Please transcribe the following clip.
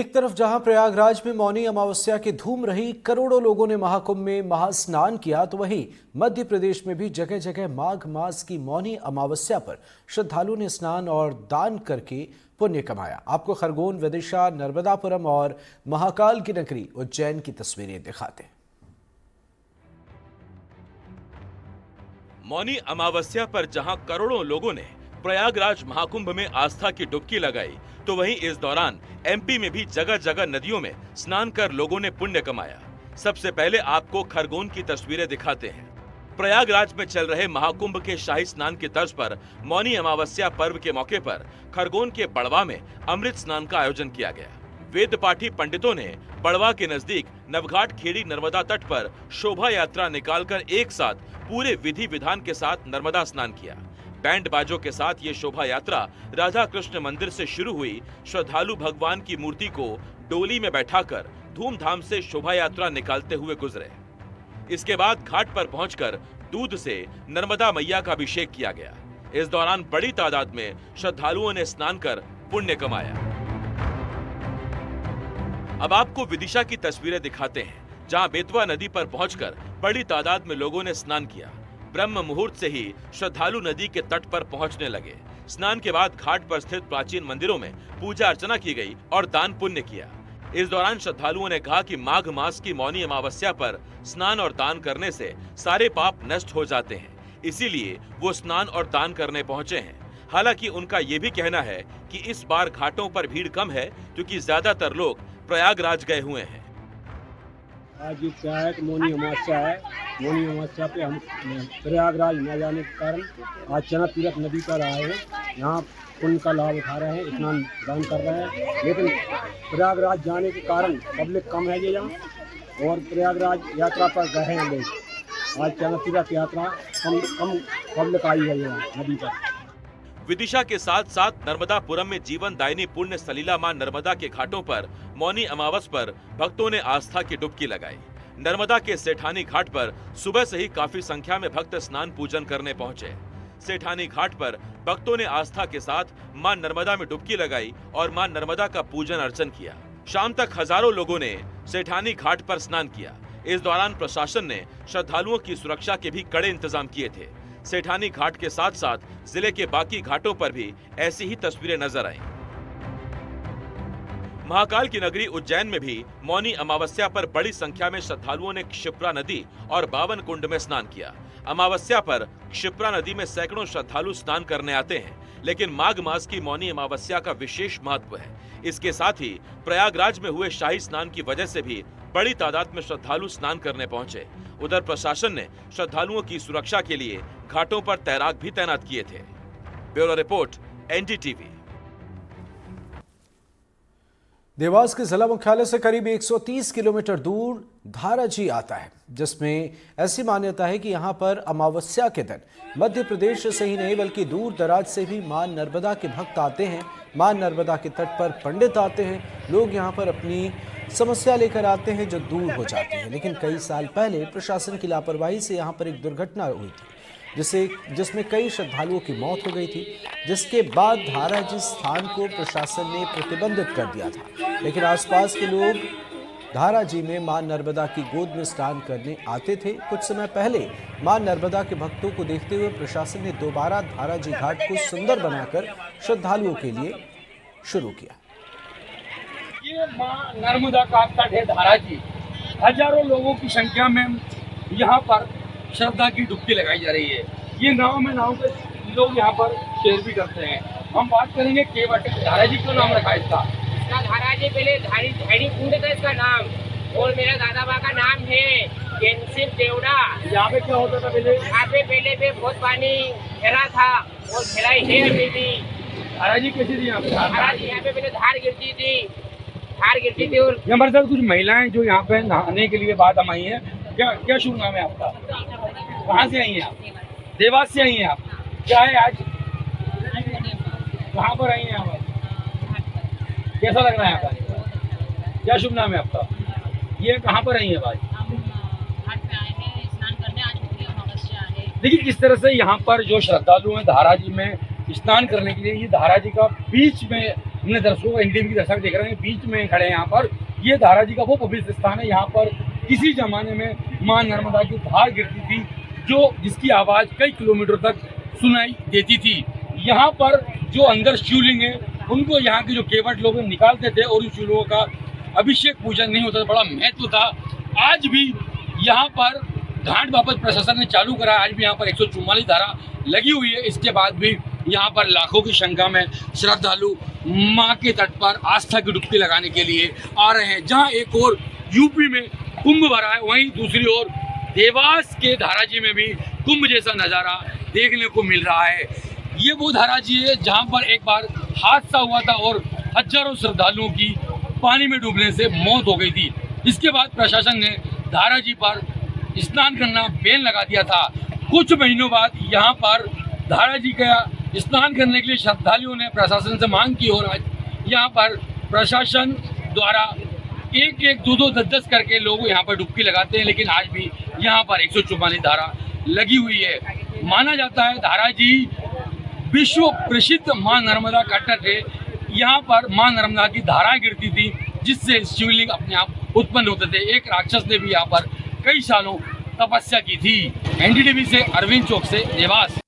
एक तरफ जहां प्रयागराज में मौनी अमावस्या की धूम रही, करोड़ों लोगों ने महाकुंभ में महास्नान किया, तो वहीं मध्य प्रदेश में भी जगह जगह माघ मास की मौनी अमावस्या पर श्रद्धालुओं ने स्नान और दान करके पुण्य कमाया। आपको खरगोन, विदिशा, नर्मदापुरम और महाकाल की नगरी उज्जैन की तस्वीरें दिखाते हैं। मौनी अमावस्या पर जहां करोड़ों लोगों ने प्रयागराज महाकुंभ में आस्था की डुबकी लगाई, तो वहीं इस दौरान एमपी में भी जगह जगह नदियों में स्नान कर लोगों ने पुण्य कमाया। सबसे पहले आपको खरगोन की तस्वीरें दिखाते हैं। प्रयागराज में चल रहे महाकुंभ के शाही स्नान की तर्ज पर मौनी अमावस्या पर्व के मौके पर खरगोन के बड़वा में अमृत स्नान का आयोजन किया गया। वेद पाठी पंडितों ने बड़वा के नजदीक नवघाट खेड़ी नर्मदा तट पर शोभा यात्रा निकालकर एक साथ पूरे विधि विधान के साथ नर्मदा स्नान किया। बैंड बाजों के साथ ये शोभा यात्रा राधा कृष्ण मंदिर से शुरू हुई। श्रद्धालु भगवान की मूर्ति को डोली में बैठाकर धूमधाम से शोभा यात्रा निकालते हुए गुजरे। इसके बाद घाट पर पहुंचकर दूध से नर्मदा मैया का अभिषेक किया गया। इस दौरान बड़ी तादाद में श्रद्धालुओं ने स्नान कर पुण्य कमाया। अब आपको विदिशा की तस्वीरें दिखाते हैं, जहां बेतवा नदी पर पहुंचकर बड़ी तादाद में लोगों ने स्नान किया। ब्रह्म मुहूर्त से ही श्रद्धालु नदी के तट पर पहुंचने लगे। स्नान के बाद घाट पर स्थित प्राचीन मंदिरों में पूजा अर्चना की गई और दान पुण्य किया। इस दौरान श्रद्धालुओं ने कहा कि माघ मास की मौनी अमावस्या पर स्नान और दान करने से सारे पाप नष्ट हो जाते हैं, इसीलिए वो स्नान और दान करने पहुंचे हैं। हालांकि उनका ये भी कहना है कि इस बार घाटों पर भीड़ कम है, क्योंकि ज्यादातर लोग प्रयागराज गए हुए हैं। आज क्या है कि मौनी अमावस्या है। मौनी अमावस्या पे हम प्रयागराज न जाने के कारण आज चना तीरथ नदी पर आए हैं। यहाँ पुण्य का लाभ उठा रहे हैं, स्नान दान कर रहे हैं। लेकिन प्रयागराज जाने के कारण पब्लिक कम है ये यहाँ, और प्रयागराज यात्रा पर गए हैं लोग। आज चना तीरथ यात्रा कम पब्लिक आई है यहाँ नदी पर। विदिशा के साथ साथ नर्मदापुरम में जीवन दायिनी पुण्य सलीला मां नर्मदा के घाटों पर मौनी अमावस पर भक्तों ने आस्था की डुबकी लगाई। नर्मदा के सेठानी घाट पर सुबह से ही काफी संख्या में भक्त स्नान पूजन करने पहुंचे। सेठानी घाट पर भक्तों ने आस्था के साथ मां नर्मदा में डुबकी लगाई और मां नर्मदा का पूजन अर्चन किया। शाम तक हजारों लोगों ने सेठानी घाट पर स्नान किया। इस दौरान प्रशासन ने श्रद्धालुओं की सुरक्षा के भी कड़े इंतजाम किए थे। सेठानी घाट के साथ साथ जिले के बाकी घाटों पर भी ऐसी ही तस्वीरें नजर आईं। महाकाल की नगरी उज्जैन में भी मौनी अमावस्या पर बड़ी संख्या में श्रद्धालुओं ने क्षिप्रा नदी और बावन कुंड में स्नान किया। अमावस्या पर क्षिप्रा नदी में सैकड़ों श्रद्धालु स्नान करने आते हैं, लेकिन माघ मास की मौनी अमावस्या का विशेष महत्व है। इसके साथ ही प्रयागराज में हुए शाही स्नान की वजह से भी बड़ी तादाद में श्रद्धालु स्नान करने पहुंचे। उधर प्रशासन ने श्रद्धालुओं की सुरक्षा के लिए घाटों पर तैराक भी तैनात किए थे। Bureau report, NDTV. देवास के जिला मुख्यालय से करीब 130 किलोमीटर दूर धाराजी आता है, जिसमें ऐसी मान्यता है कि यहां पर अमावस्या के दिन मध्य प्रदेश से ही नहीं बल्कि दूर दराज से भी मां नर्मदा के भक्त आते हैं। मां नर्मदा के तट पर पंडित आते हैं। लोग यहां पर अपनी समस्या लेकर आते हैं जो दूर हो जाती है। लेकिन कई साल पहले प्रशासन की लापरवाही से यहां पर एक दुर्घटना हुई थी, जिसमें कई श्रद्धालुओं की मौत हो गई थी, जिसके बाद धाराजी स्थान को प्रशासन ने प्रतिबंधित कर दिया था। लेकिन आसपास के लोग धाराजी में मां नर्मदा की गोद में स्नान करने आते थे। कुछ समय पहले मां नर्मदा के भक्तों को देखते हुए प्रशासन ने दोबारा धाराजी घाट को सुंदर बनाकर श्रद्धालुओं के लिए शुरू किया। ये मां नर्मदा का तट है धाराजी। हजारों लोगों की संख्या में यहाँ पर श्रद्धा की डुबकी लगाई जा रही है। ये नाव पे लोग यहाँ पर शेयर भी करते हैं। हम बात करेंगे केवट धाराजी क्यों नाम रखा है इसका? धाराजी पहले धारी कुंड था इसका नाम, और मेरा दादा बा का नाम है केनसिप देवड़ा। यहाँ पे क्या होता था पहले? यहाँ पे पहले बहुत पानी भरा था और भराई है अभी भी। धाराजी कैसी थी यहाँ पे? धाराजी यहाँ पे पहले धार गिरती थी और हमारे साथ कुछ महिलाएं जो यहाँ पे नहाने के लिए बाद हम आई हैं। क्या शुभ नाम है आपका? कहाँ से आई हैं आप? देवास से आई हैं आप? क्या है आज कहाँ पर आई हैं आप? कैसा लग रहा है आपका? क्या शुभ नाम है आपका? ये कहाँ पर आई हैं आज? देखिए किस तरह से यहाँ पर जो श्रद्धालु हैं धाराजी में स्नान करने के लिए, ये धाराजी का बीच में हमने दर्शकों को एनडीटीवी की दर्शक देख रहे हैं, बीच में खड़े हैं यहाँ पर। ये धारा जी का वो पवित्र स्थान है, यहाँ पर किसी जमाने में माँ नर्मदा की धार गिरती थी, जिसकी आवाज़ कई किलोमीटर तक सुनाई देती थी। यहाँ पर जो अंदर शिवलिंग है, उनको यहाँ के जो केवट लोग निकालते थे और उन शिवलिंगों का अभिषेक पूजन नहीं होता था, बड़ा महत्व था। आज भी यहाँ पर घाट वापस प्रशासन ने चालू करा, आज भी यहाँ पर 144 धारा लगी हुई है। इसके बाद भी यहाँ पर लाखों की संख्या में श्रद्धालु माँ के तट पर आस्था की डुबकी लगाने के लिए आ रहे हैं। जहाँ एक और यूपी में कुंभ भरा है, वहीं दूसरी ओर देवास के धाराजी में भी कुंभ जैसा नज़ारा देखने को मिल रहा है। ये वो धाराजी है जहाँ पर एक बार हादसा हुआ था और हजारों श्रद्धालुओं की पानी में डूबने से मौत हो गई थी। इसके बाद प्रशासन ने धाराजी पर स्नान करना बैन लगा दिया था। कुछ महीनों बाद यहाँ पर धाराजी का स्नान करने के लिए श्रद्धालुओं ने प्रशासन से मांग की और आज यहाँ पर प्रशासन द्वारा 1-1, 2-2, 10-10 करके लोग यहाँ पर डुबकी लगाते हैं, लेकिन आज भी यहाँ पर 144 धारा लगी हुई है। माना जाता है धाराजी विश्व प्रसिद्ध माँ नर्मदा का तट है। यहाँ पर माँ नर्मदा की धारा गिरती थी, जिससे शिवलिंग अपने आप उत्पन्न होते थे। एक राक्षस ने भी यहाँ पर कई सालों तपस्या की थी। एनडीटीवी से अरविंद चौक से देवास।